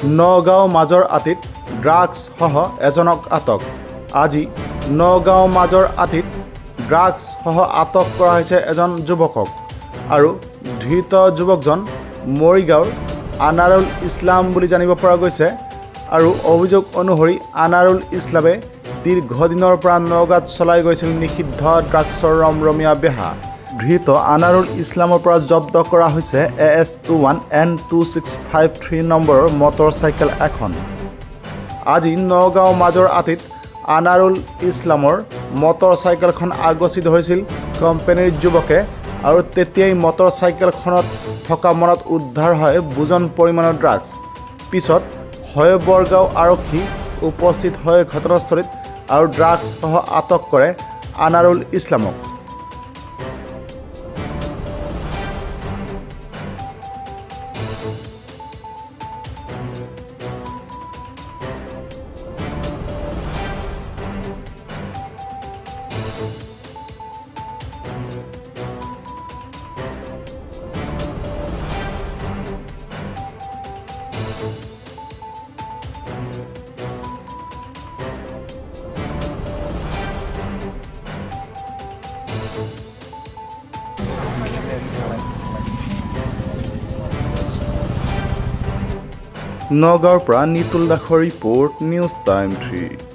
নগাঁও মাজৰ আতিত ড্ৰাগছ সহ এজনক আটক। আজি নগাঁও মাজৰ আতিত ড্ৰাগছ সহ আটক কৰা হৈছে এজন যুৱকক আৰু ধৃত যুৱকজন মৰিগাঁৱৰ আনাৰুল ইছলাম বুলি জানিব পৰা গৈছে। আৰু অভিযোগ অনুসৰি আনাৰুল ইছলামে দীৰ্ঘদিনৰ পৰা নগাঁৱত চলাই গৈছিল নিষিদ্ধ ড্ৰাগছৰ ৰমৰমীয়া বেহা। ধৃত আনাৰুল ইছলামৰ পৰা জব্দ কৰা হৈছে AS21 N2653 নম্বৰৰ মটৰচাইকেল এখন। আজি নগাঁও মাজৰ আতিত আনাৰুল ইছলামৰ মটৰচাইকেলখন আগচি ধৰিছিল কোম্পানীৰ যুৱকে আৰু তেতিয়াই মটৰচাইকেলখনত থকা মনত উদ্ধাৰ হয় বুজন পৰিমাণৰ ড্ৰাগছ। পিছত হয়বৰগাঁও আৰক্ষী উপস্থিত হৈ ঘটনাস্থলীত আৰু ড্ৰাগছ সহ আটক কৰে আনাৰুল ইছলামক। নগাঁৱৰ পৰা নিতুল দাসৰ ৰিপৰ্ট, নিউজ টাইম 3।